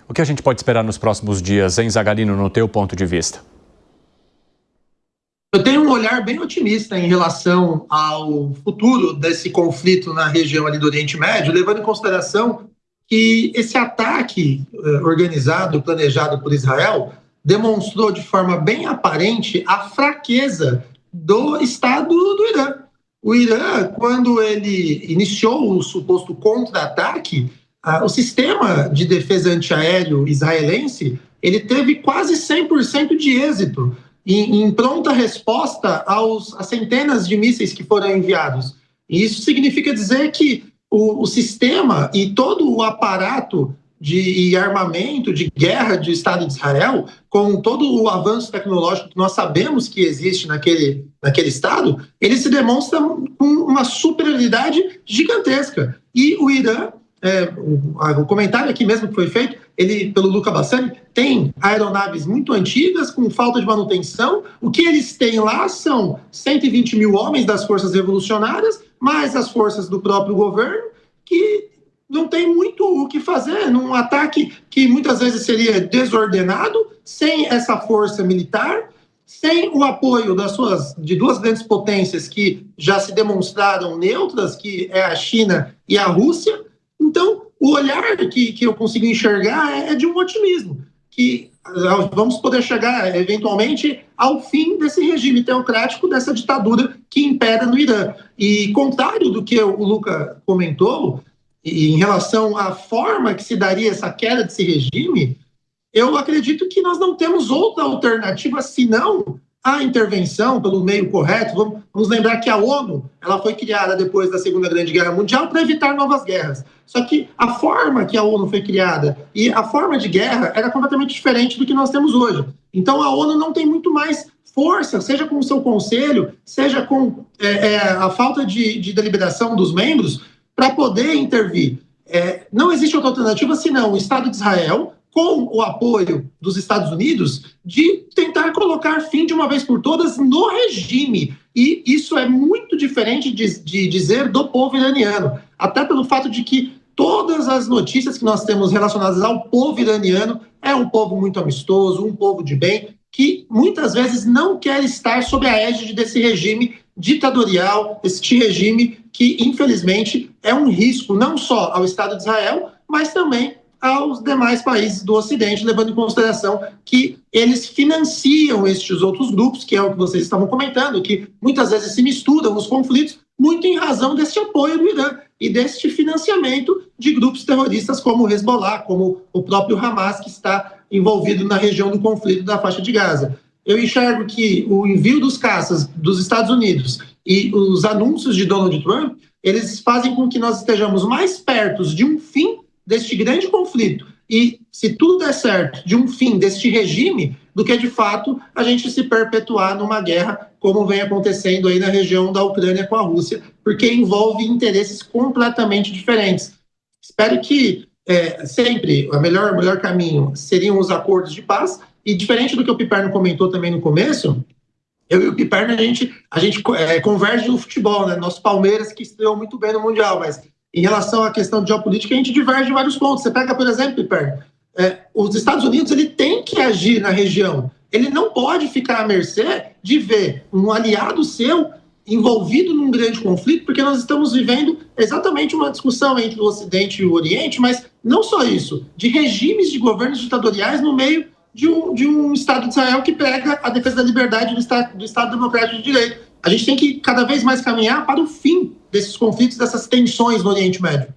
O que a gente pode esperar nos próximos dias, hein, Zagalino, no teu ponto de vista? Eu tenho um olhar bem otimista em relação ao futuro desse conflito na região ali do Oriente Médio, levando em consideração que esse ataque organizado, planejado por Israel, demonstrou de forma bem aparente a fraqueza do Estado do Irã. O Irã, quando ele iniciou o suposto contra-ataque, o sistema de defesa antiaéreo israelense ele teve quase 100% de êxito em pronta resposta às centenas de mísseis que foram enviados. E isso significa dizer que o sistema e todo o aparato de armamento, de guerra do Estado de Israel, com todo o avanço tecnológico que nós sabemos que existe naquele Estado, ele se demonstra com uma superioridade gigantesca. E o Irã, o comentário aqui mesmo que foi feito, pelo Luca Bassani, tem aeronaves muito antigas, com falta de manutenção. O que eles têm lá são 120 mil homens das forças revolucionárias, mais as forças do próprio governo, que não tem muito o que fazer num ataque que muitas vezes seria desordenado, sem essa força militar, sem o apoio de duas grandes potências que já se demonstraram neutras, que é a China e a Rússia. Então, o olhar que eu consigo enxergar é de um otimismo, que vamos poder chegar, eventualmente, ao fim desse regime teocrático, dessa ditadura que impera no Irã. E, contrário do que o Luca comentou, em relação à forma que se daria essa queda desse regime, eu acredito que nós não temos outra alternativa senão a intervenção pelo meio correto. Vamos lembrar que a ONU ela foi criada depois da Segunda Grande Guerra Mundial para evitar novas guerras. Só que a forma que a ONU foi criada e a forma de guerra era completamente diferente do que nós temos hoje. Então a ONU não tem muito mais força, seja com o seu conselho, seja com a falta de deliberação dos membros, para poder intervir. Não existe outra alternativa senão o Estado de Israel, com o apoio dos Estados Unidos, de tentar colocar fim de uma vez por todas no regime. E isso é muito diferente de dizer do povo iraniano, até pelo fato de que todas as notícias que nós temos relacionadas ao povo iraniano é um povo muito amistoso, um povo de bem, que muitas vezes não quer estar sob a égide desse regime ditatorial, este regime que, infelizmente, é um risco não só ao Estado de Israel, mas também aos demais países do Ocidente, levando em consideração que eles financiam estes outros grupos, que é o que vocês estavam comentando, que muitas vezes se misturam os conflitos, muito em razão deste apoio do Irã e deste financiamento de grupos terroristas como o Hezbollah, como o próprio Hamas, que está envolvido na região do conflito da faixa de Gaza. Eu enxergo que o envio dos caças dos Estados Unidos e os anúncios de Donald Trump, eles fazem com que nós estejamos mais perto de um fim deste grande conflito e, se tudo der certo, de um fim deste regime, do que, de fato, a gente se perpetuar numa guerra como vem acontecendo aí na região da Ucrânia com a Rússia, porque envolve interesses completamente diferentes. Espero que sempre o melhor caminho seriam os acordos de paz, e diferente do que o Piperno comentou também no começo, eu e o Piperno, a gente converge no futebol, né? Nosso Palmeiras, que estreou muito bem no Mundial, mas em relação à questão de geopolítica, a gente diverge em vários pontos. Você pega, por exemplo, Piperno, os Estados Unidos ele tem que agir na região. Ele não pode ficar à mercê de ver um aliado seu envolvido num grande conflito, porque nós estamos vivendo exatamente uma discussão entre o Ocidente e o Oriente, mas não só isso, de regimes de governos ditatoriais no meio de um Estado de Israel que prega a defesa da liberdade do Estado Democrático de Direito. A gente tem que cada vez mais caminhar para o fim desses conflitos, dessas tensões no Oriente Médio.